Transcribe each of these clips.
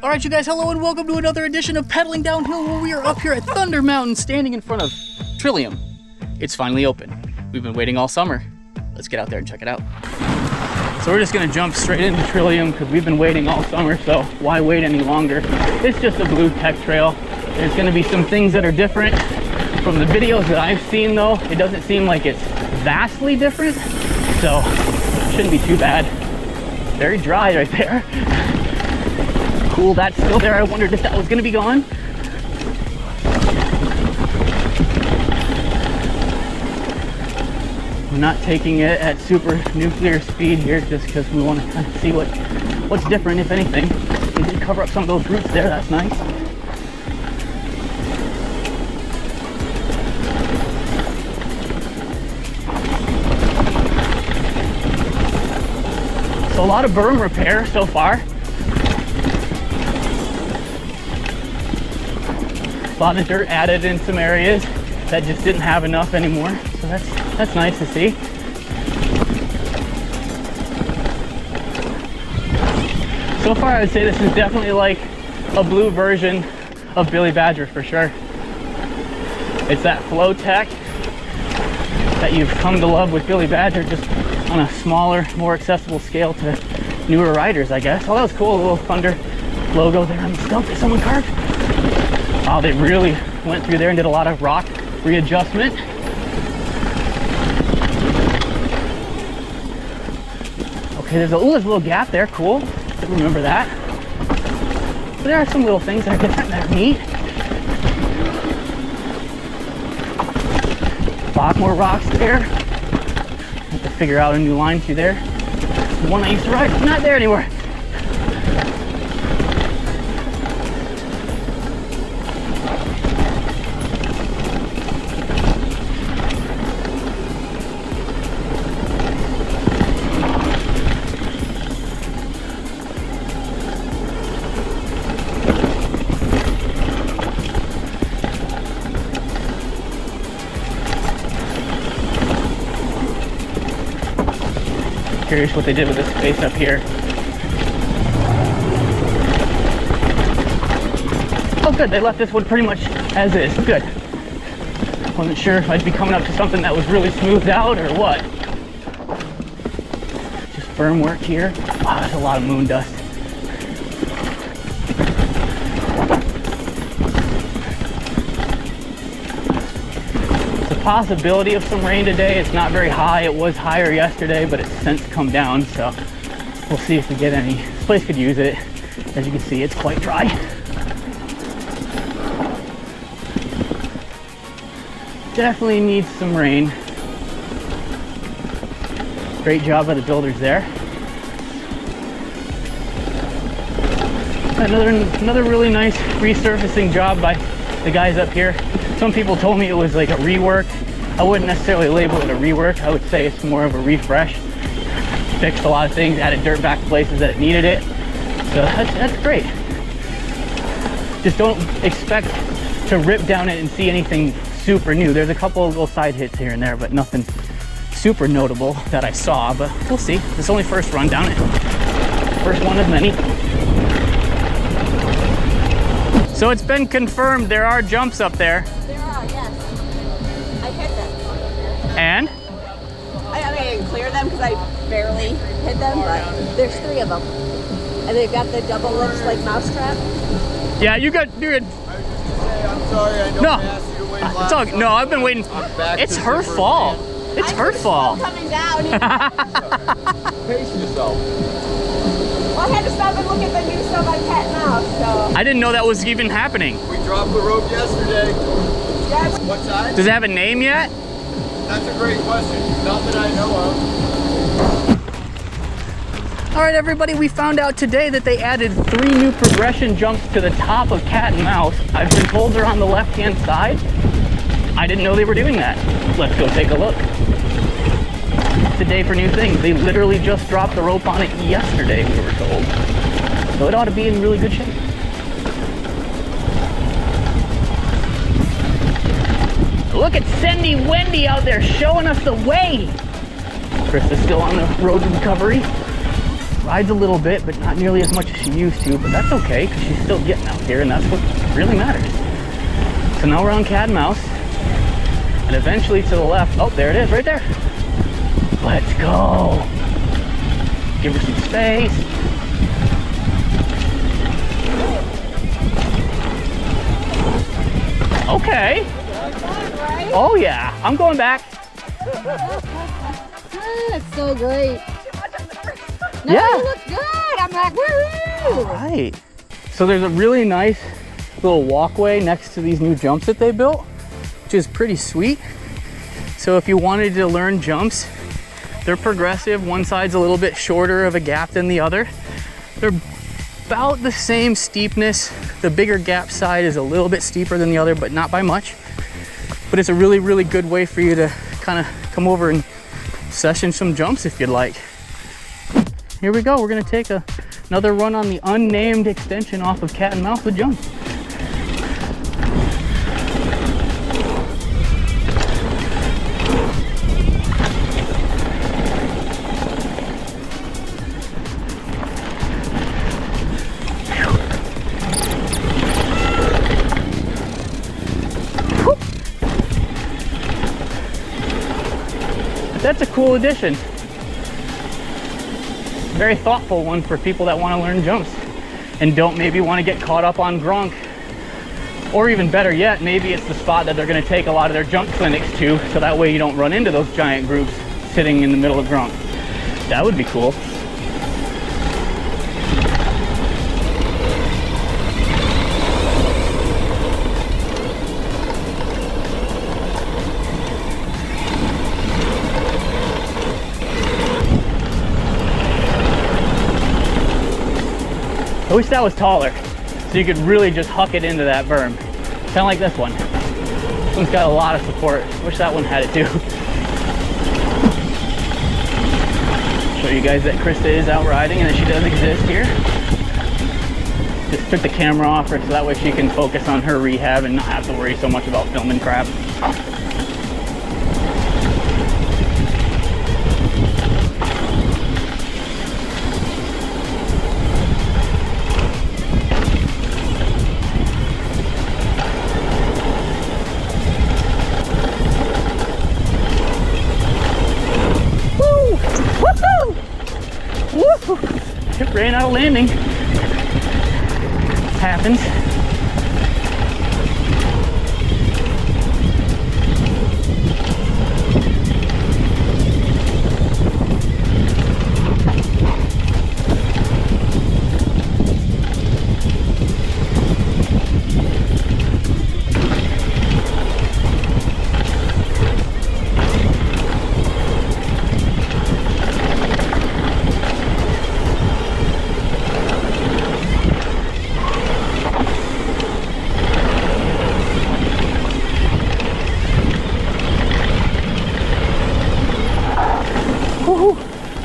All right, you guys, hello and welcome to another edition of Pedaling Downhill, where we are up here at Thunder Mountain standing in front of Trillium. It's finally open. We've been waiting all summer. Let's get out there and check it out. So we're just gonna jump straight into Trillium because we've been waiting all summer, so why wait any longer? It's just a blue tech trail. There's gonna be some things that are different. From the videos that I've seen though, it doesn't seem like it's vastly different, so it shouldn't be too bad. Very dry right there. Cool, that's still there. I wondered if that was gonna be gone. We're not taking it at super nuclear speed here just because we want to kind of see what's different, if anything. We did cover up some of those roots there, that's nice. So a lot of berm repair so far. A lot of dirt added in some areas that just didn't have enough anymore. So that's nice to see. So far I would say this is definitely like a blue version of Billy Badger for sure. It's that flow tech that you've come to love with Billy Badger, just on a smaller, more accessible scale to newer riders, I guess. Oh, that was cool, a little Thunder logo there on the stump that someone carved. Oh, they really went through there and did a lot of rock readjustment. Okay, there's a little gap there, cool. Didn't remember that. But there are some little things that are different that are neat. A lot more rocks there. Have to figure out a new line through there. The one I used to ride, not there anymore. Curious what they did with this space up here. Oh good, they left this one pretty much as is. Good. Wasn't sure if I'd be coming up to something that was really smoothed out or what. Just firm work here. Wow, there's a lot of moon dust. Possibility of some rain today. It's not very high. It was higher yesterday, but it's since come down, so we'll see if we get any. This place could use it. As you can see, it's quite dry. Definitely needs some rain. Great job by the builders there. Another really nice resurfacing job by the guys up here. Some people told me it was like a rework. I wouldn't necessarily label it a rework. I would say it's more of a refresh. Fixed a lot of things, added dirt back to places that it needed it. So that's great. Just don't expect to rip down it and see anything super new. There's a couple of little side hits here and there, but nothing super notable that I saw, but we'll see. It's only first run down it. First one of many. So it's been confirmed there are jumps up there. There are, yes. I hit them. And? I didn't clear them because I barely hit them, but there's 3 of them. And they've got the double lips like mousetrap. Yeah, you're good. I'm sorry, I know I asked you to wait it's all, no, I've been waiting. It's her fault. It's her fault. Coming down. Pace yourself. Well, I had to stop and look at the new stuff on Cad Mouse, so. I didn't know that was even happening. We dropped the rope yesterday. Yeah. What size? Does it have a name yet? That's a great question. Not that I know of. All right, everybody, we found out today that they added 3 new progression jumps to the top of Cad Mouse. I've been told they're on the left-hand side. I didn't know they were doing that. Let's go take a look. It's a day for new things. They literally just dropped the rope on it yesterday, we were told. So it ought to be in really good shape. Look at Cindy Wendy out there showing us the way. Chris is still on the road to recovery. Rides a little bit, but not nearly as much as she used to, but that's okay, because she's still getting out here, and that's what really matters. So now we're on Cad Mouse, and eventually to the left, oh, there it is, right there. Let's go. Give her some space. Okay. Oh yeah, I'm going back. That's so great. No, Yeah. you look good. I'm like, woo! Right. So there's a really nice little walkway next to these new jumps that they built, which is pretty sweet. So if you wanted to learn jumps, they're progressive. One side's a little bit shorter of a gap than the other. They're about the same steepness. The bigger gap side is a little bit steeper than the other, but not by much. But it's a really, really good way for you to kind of come over and session some jumps if you'd like. Here we go. We're gonna take another run on the unnamed extension off of Cat and Mouse with jumps. That's a cool addition. Very thoughtful one for people that want to learn jumps and don't maybe want to get caught up on Gronk. Or even better yet, maybe it's the spot that they're going to take a lot of their jump clinics to, so that way you don't run into those giant groups sitting in the middle of Gronk. That would be cool. I wish that was taller, so you could really just huck it into that berm. Kind of like this one. This one's got a lot of support. I wish that one had it too. Show you guys that Krista is out riding and that she does exist here. Just took the camera off her so that way she can focus on her rehab and not have to worry so much about filming crap. Ran out of landing. Happens.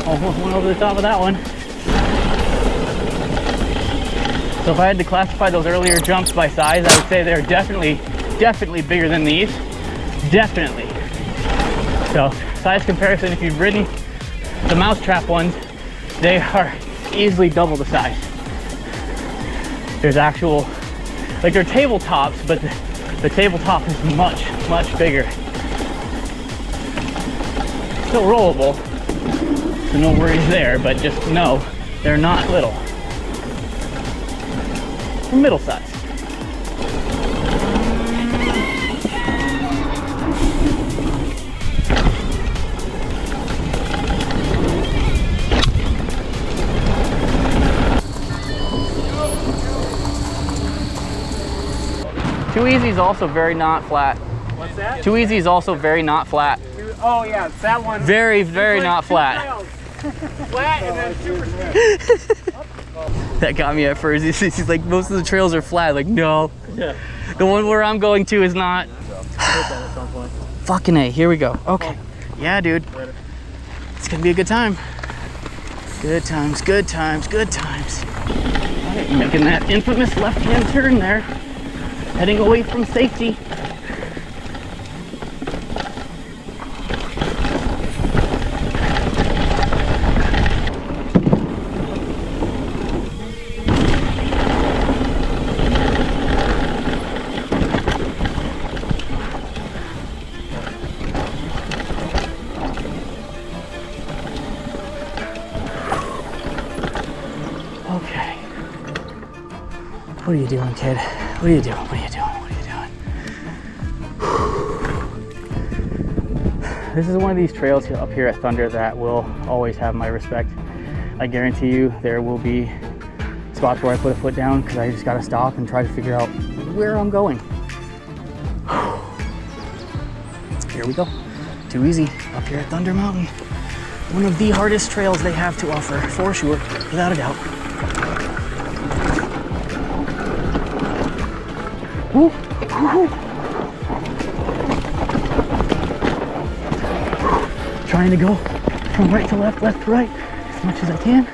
Almost went over the top of that one. So if I had to classify those earlier jumps by size, I would say they're definitely bigger than these. Definitely. So size comparison, if you've ridden the mousetrap ones, they are easily double the size. There's actual, like they're tabletops, but the tabletop is much bigger. Still rollable. So no worries there, but just know they're not little. They're middle size. Too Easy is also very not flat. What's that? Too Easy is also very not flat. Oh yeah, that one. Very not flat. Flat and then super steep. That got me at first. He's like, most of the trails are flat. Like, no. Yeah. The one where I'm going to is not. Fucking A, here we go. Okay. Yeah, dude. It's gonna be a good time. Good times, good times, good times. All right, making that infamous left-hand turn there. Heading away from safety. What are you doing, kid? What are you doing? What are you doing? What are you doing? This is one of these trails up here at Thunder that will always have my respect. I guarantee you there will be spots where I put a foot down because I just gotta stop and try to figure out where I'm going. Here we go. Too easy up here at Thunder Mountain. One of the hardest trails they have to offer, for sure, without a doubt. Woo, woo. Trying to go from right to left, left to right, as much as I can.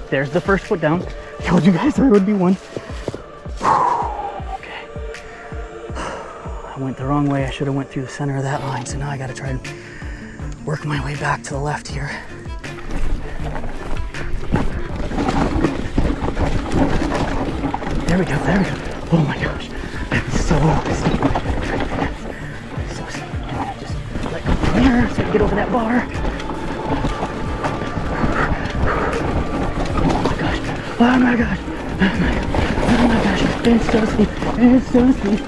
There's the first foot down. I told you guys there would be one. Okay. I went the wrong way. I should have went through the center of that line. So now I gotta try and work my way back to the left here. There we go, there we go. Oh my gosh. That's so steep. That's so steep. And just let go from there so I can get over that bar. Oh my gosh, oh my gosh, oh my gosh, it's so steep, it's so steep.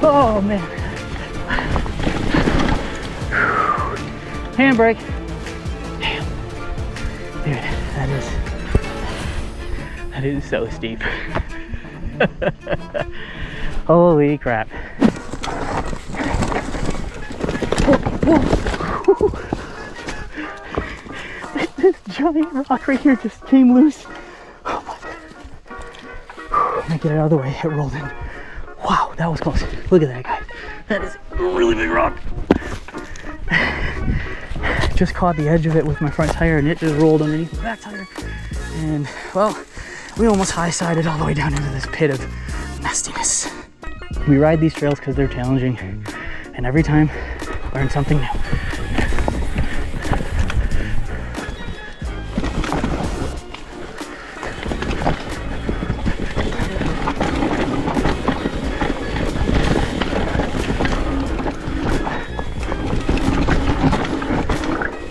Oh man. Handbrake. Damn. Dude, that is so steep. Holy crap. Whoa. This giant rock right here just came loose. Oh my God. I get it out of the way, it rolled in. Wow, that was close. Look at that, guys. That is a really big rock. Just caught the edge of it with my front tire and it just rolled underneath the back tire. And well, we almost high-sided all the way down into this pit of nastiness. We ride these trails because they're challenging, and every time, learn something new.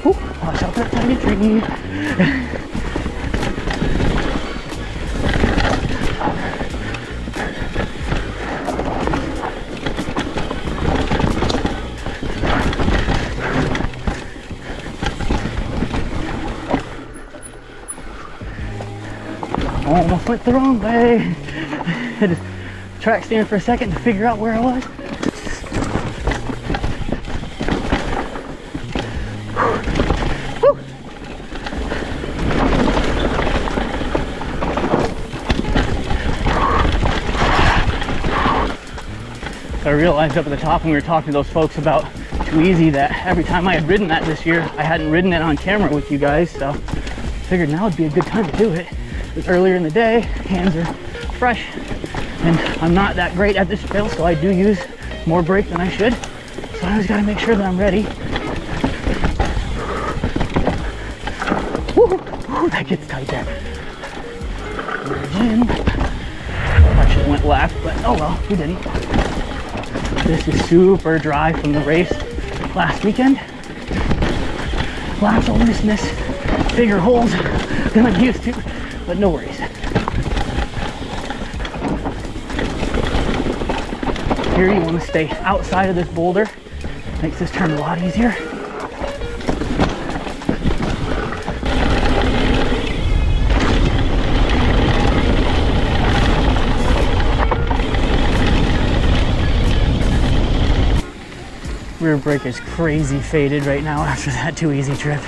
Ooh, watch out for that tiny tree. Almost went the wrong way. I just track stand for a second to figure out where I was. Woo. I realized up at the top when we were talking to those folks about Too Easy that every time I had ridden that this year, I hadn't ridden it on camera with you guys, so I figured now would be a good time to do it. Earlier in the day, hands are fresh, and I'm not that great at this trail, so I do use more brake than I should. So I always got to make sure that I'm ready. Woo, woo, that gets tight there. Again. I should have went left, but oh well, we didn't. This is super dry from the race last weekend. Lots of looseness, bigger holes than I'm used to. But no worries. Here you want to stay outside of this boulder. Makes this turn a lot easier. Rear brake is crazy faded right now after that Too Easy trip.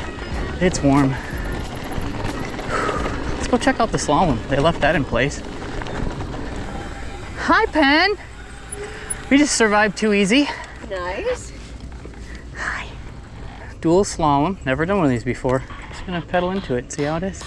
It's warm. Let's go check out the slalom. They left that in place. Hi, Pen. We just survived Too Easy. Nice. Hi. Dual slalom. Never done one of these before. Just gonna pedal into it, see how it is.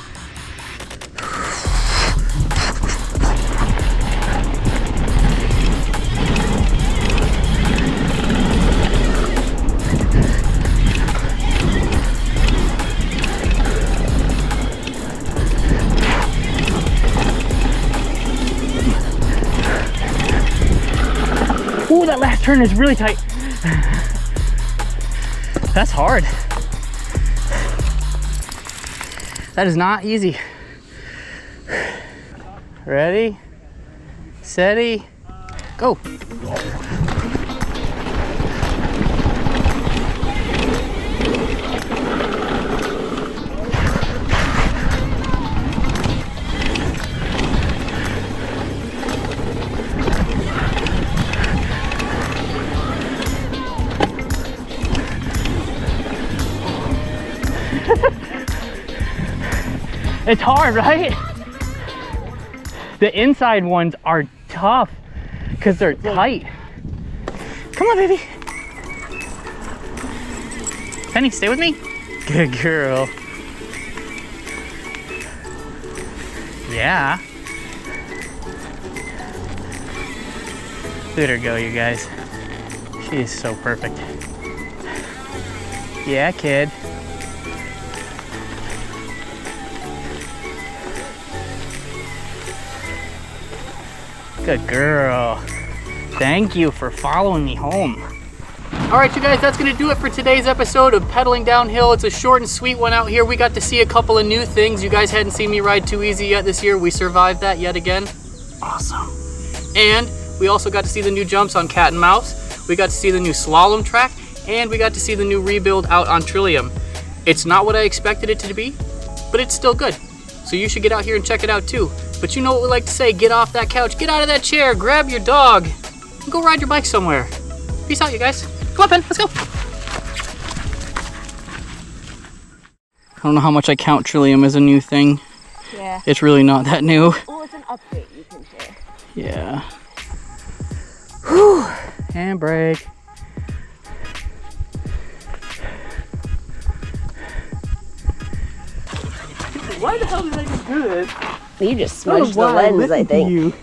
turn is really tight. That's hard. That is not easy. Ready, steady, go. It's hard, right? The inside ones are tough because they're tight. Come on, baby. Penny, stay with me. Good girl. Yeah. Look at her go, you guys. She is so perfect. Yeah, kid. Good girl. Thank you for following me home. All right, you guys, that's gonna do it for today's episode of Pedaling Downhill. It's a short and sweet one out here. We got to see a couple of new things. You guys hadn't seen me ride Too Easy yet this year. We survived that yet again. Awesome. And we also got to see the new jumps on Cad Mouse. We got to see the new slalom track, and we got to see the new rebuild out on Trillium. It's not what I expected it to be, but it's still good. So you should get out here and check it out too. But you know what we like to say, get off that couch, get out of that chair, grab your dog, and go ride your bike somewhere. Peace out, you guys. Come on, Pen, let's go. I don't know how much I count Trillium as a new thing. Yeah. It's really not that new. Oh, it's an update you can share. Yeah. Whew. And brake. Why the hell did I just do this? You just smudged the lens, I think.